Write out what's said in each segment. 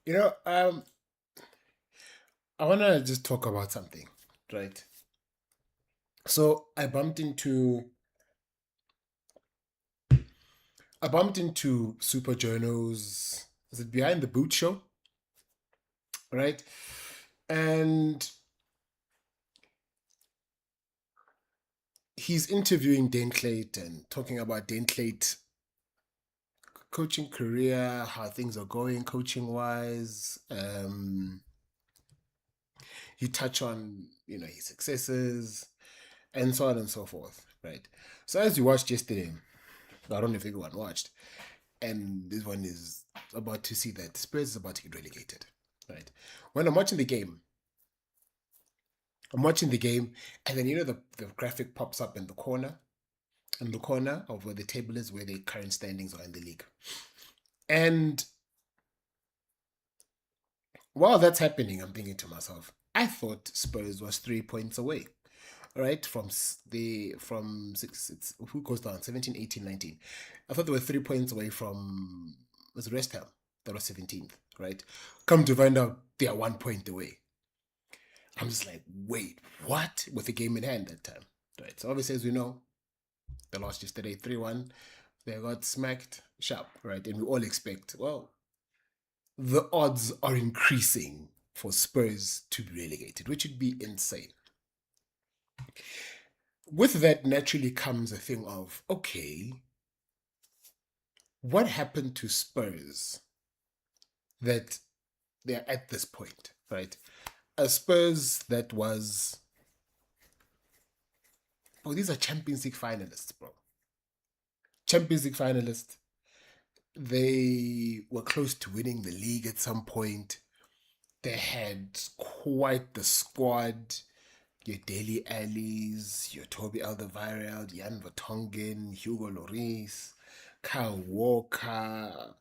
You know, I want to just talk about something, right? So I bumped into Super Journo's, is it Behind the Boot show, right? And he's interviewing Dane and talking about Dane coaching career, how things are going coaching wise. You touch on his successes and so on and so forth, right? So as you watched yesterday, I don't know if everyone watched, and this one is about to see that Spurs is about to get relegated, right? When I'm watching the game, and then the graphic pops up in the corner of where the table is, where the current standings are in the league, and while that's happening, I'm thinking to myself, I thought Spurs was 3 points away, right? From six, it's who goes down 17, 18, 19. I thought they were 3 points away from was West Ham that was 17th, right? Come to find out they are 1 point away. I'm just like, wait, what? With the game in hand that time, right? So obviously, as we know, they lost yesterday 3-1. They got smacked sharp, right? And we all expect, well, the odds are increasing for Spurs to be relegated, which would be insane. With that naturally comes a thing of, okay, what happened to Spurs that they're at this point, right? A Spurs that was, oh, these are Champions League finalists, bro. Champions League finalists. They were close to winning the league at some point. They had quite the squad. Your Daily Allies, your Toby Alderweireld, Jan Vertonghen, Hugo Lloris, Kyle Walker,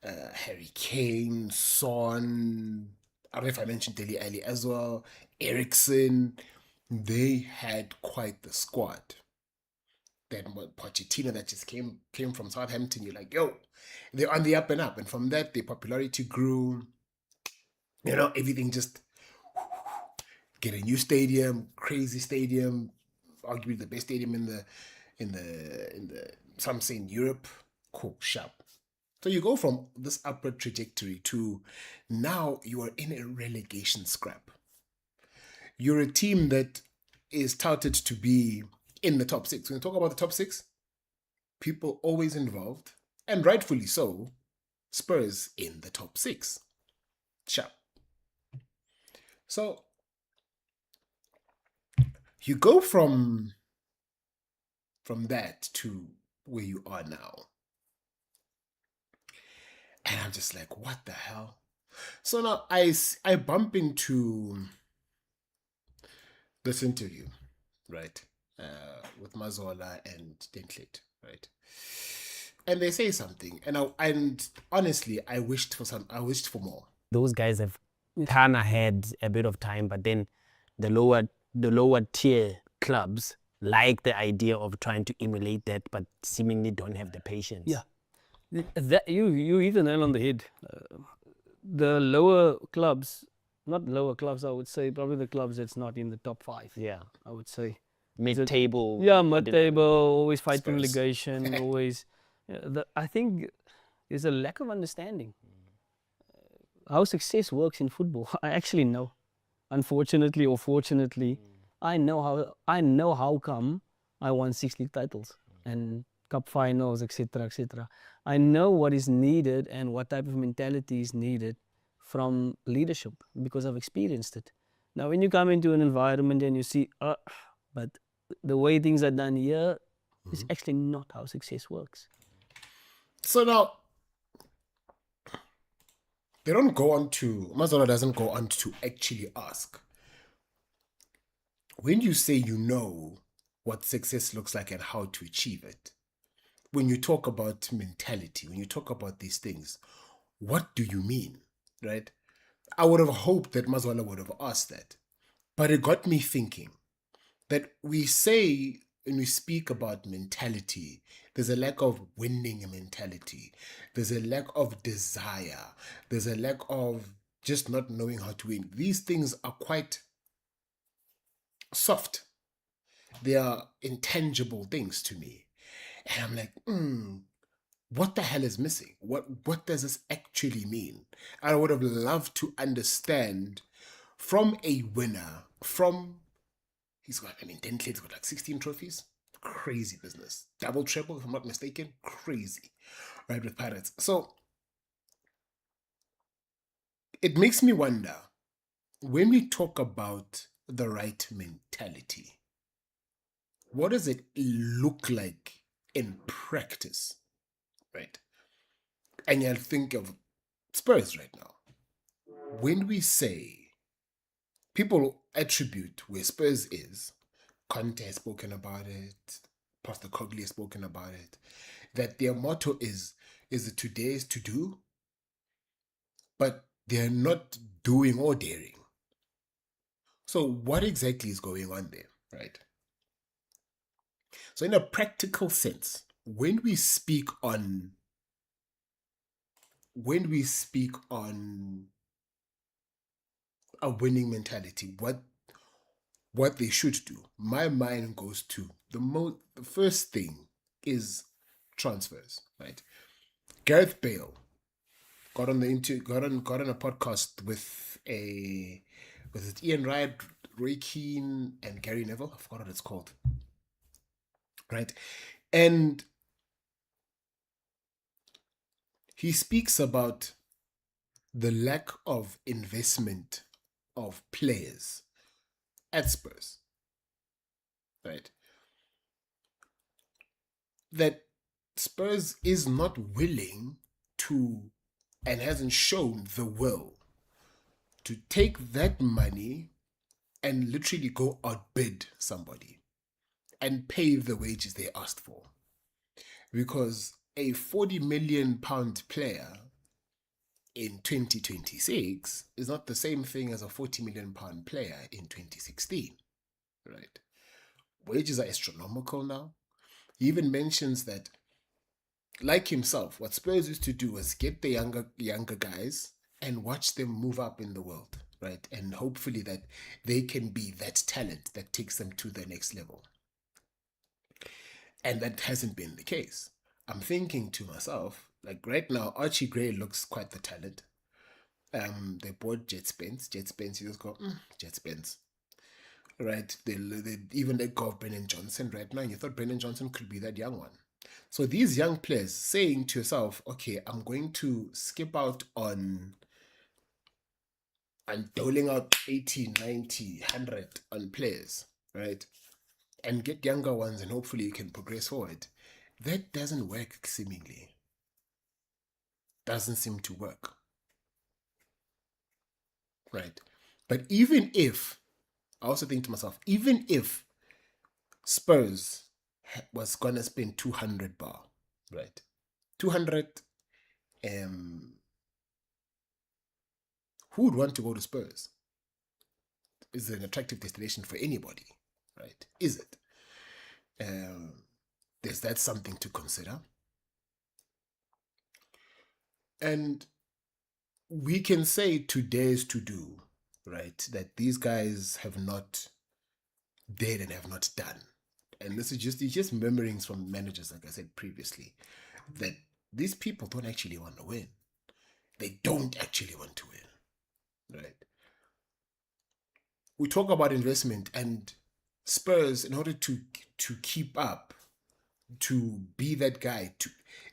Harry Kane, Son. I don't know if I mentioned Daily Alley as well. Ericsson. They had quite the squad. Then what Pochettino that just came from Southampton, you're like, yo, they're on the up and up. And from that, their popularity grew. Everything just get a new stadium, crazy stadium, arguably the best stadium in the some say in Europe. Cool, sharp. So you go from this upward trajectory to now you are in a relegation scrap. You're a team that is touted to be in the top six. When you talk about the top six, people always involved, and rightfully so, Spurs in the top six. Sharp. So you go from that to where you are now. And I'm just like, what the hell? So now I bump into this interview, right? With Mazola and Dinklage, right? And they say something, and honestly, I wished for more. Those guys have kind of had a bit of time, but then the lower tier clubs like the idea of trying to emulate that, but seemingly don't have the patience. Yeah, you hit the nail on the head. The lower clubs, not lower clubs, I would say probably the clubs that's not in the top five. Yeah. I would say Mid-table. yeah, mid-table, always fighting Spurs. relegation, always. I think there's a lack of understanding how success works in football. I actually know, unfortunately or fortunately, I know how come I won 6 league titles and cup finals, etc., etc. I know what is needed and what type of mentality is needed from leadership because I've experienced it. Now, when you come into an environment and you see, but the way things are done here is actually not how success works. So now they don't go on to Mazola doesn't go on to actually ask. When you say you know what success looks like and how to achieve it, when you talk about mentality, when you talk about these things, what do you mean? Right? I would have hoped that Mazola would have asked that. But it got me thinking that we say when we speak about mentality, there's a lack of winning mentality. There's a lack of desire. There's a lack of just not knowing how to win. These things are quite soft. They are intangible things to me. And I'm like, what the hell is missing? What does this actually mean? I would have loved to understand from a winner, he's got, Dentlate's got like 16 trophies. Crazy business. Double, triple, if I'm not mistaken. Crazy. Right, with Pirates. So, it makes me wonder, when we talk about the right mentality, what does it look like in practice? Right? And you'll think of Spurs right now. When we say, people attribute where Spurs is, Conte has spoken about it, Pastor Cogley has spoken about it, that their motto is it today's to do, but they're not doing or daring. So what exactly is going on there, right? So in a practical sense, when we speak on a winning mentality, what they should do, my mind goes to the first thing is transfers, right? Gareth Bale got on a podcast with Ian Wright, Roy Keane, and Gary Neville. I forgot what it's called, right? And he speaks about the lack of investment of players at Spurs, right? That Spurs is not willing to, and hasn't shown the will to take that money and literally go outbid somebody and pay the wages they asked for. Because a £40 million player in 2026 is not the same thing as a £40 million player in 2016, right? Wages are astronomical now. He even mentions that, like himself, what Spurs used to do was get the younger guys and watch them move up in the world, right? And hopefully that they can be that talent that takes them to the next level. And that hasn't been the case. I'm thinking to myself, like right now, Archie Gray looks quite the talent. They bought Jet Spence. You just go, Jet Spence. Right? They even let go of Brennan Johnson right now. And you thought Brennan Johnson could be that young one. So these young players saying to yourself, okay, I'm going to skip out on doling out 80, 90, 100 on players, right? And get younger ones and hopefully you can progress forward. That doesn't work, seemingly. Doesn't seem to work. Right? But even if, I also think to myself, even if Spurs was going to spend 200 bar, right? 200, who would want to go to Spurs? Is it an attractive destination for anybody, right? Is it? Is that something to consider? And we can say today's to do, right? That these guys have not did and have not done. And this is just murmurings from managers, like I said previously, that these people don't actually want to win. They don't actually want to win, right? We talk about investment, and Spurs, in order to keep up, to be that guy,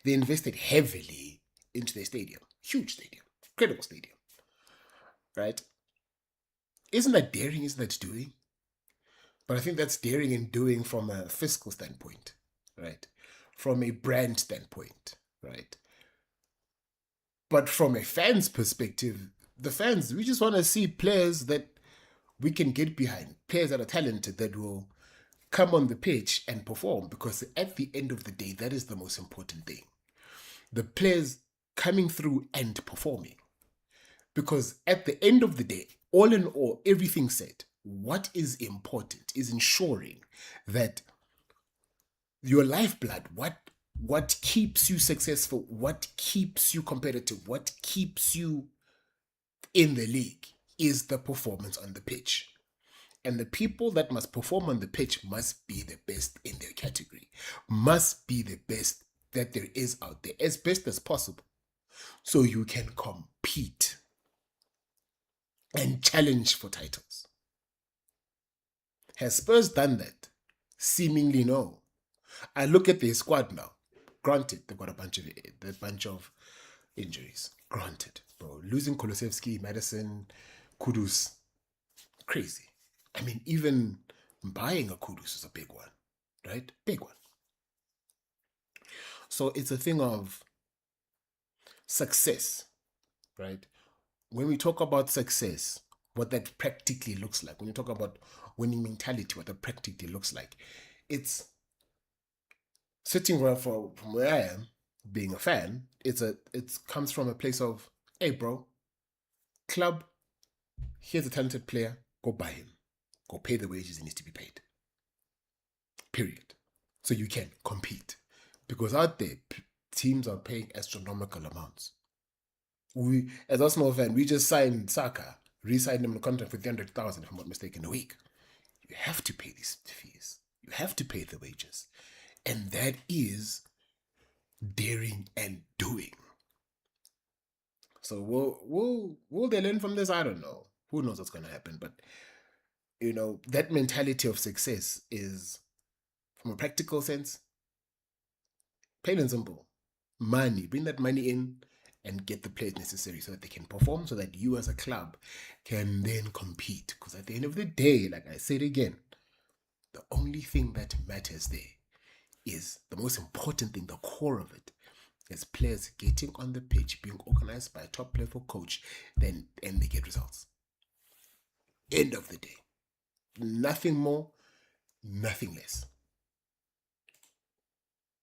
they invested heavily into their stadium. Huge stadium. Incredible stadium. Right? Isn't that daring? Isn't that doing? But I think that's daring and doing from a fiscal standpoint, right? From a brand standpoint, right? But from a fan's perspective, the fans, we just want to see players that we can get behind, players that are talented, that will come on the pitch and perform, because at the end of the day, that is the most important thing. The players coming through and performing. Because at the end of the day, all in all, everything said, what is important is ensuring that your lifeblood, what keeps you successful, what keeps you competitive, what keeps you in the league is the performance on the pitch. And the people that must perform on the pitch must be the best in their category, must be the best that there is out there, as best as possible, so you can compete and challenge for titles. Has Spurs done that? Seemingly no. I look at their squad now. Granted, they've got a bunch of injuries. Granted, bro. Losing Kulusevski, Madison, Kudus, crazy. I mean, even buying a Kudus is a big one, right? Big one. So it's a thing of success, right? When we talk about success, what that practically looks like, when you talk about winning mentality, what that practically looks like, it's sitting from where I am, being a fan, it comes from a place of, hey bro, club, here's a talented player, go buy him. Go pay the wages he needs to be paid. Period. So you can compete. Because out there, teams are paying astronomical amounts. We, as a small fan, we just signed Saka, re-signed him on a contract for 300,000, if I'm not mistaken, a week. You have to pay these fees. You have to pay the wages. And that is daring and doing. So will they learn from this? I don't know. Who knows what's going to happen? But you know, that mentality of success is, from a practical sense, plain and simple. Money. Bring that money in and get the players necessary so that they can perform, so that you as a club can then compete. Because at the end of the day, like I said again, the only thing that matters there is the most important thing, the core of it, is players getting on the pitch, being organized by a top level coach, and they get results. End of the day. Nothing more, nothing less.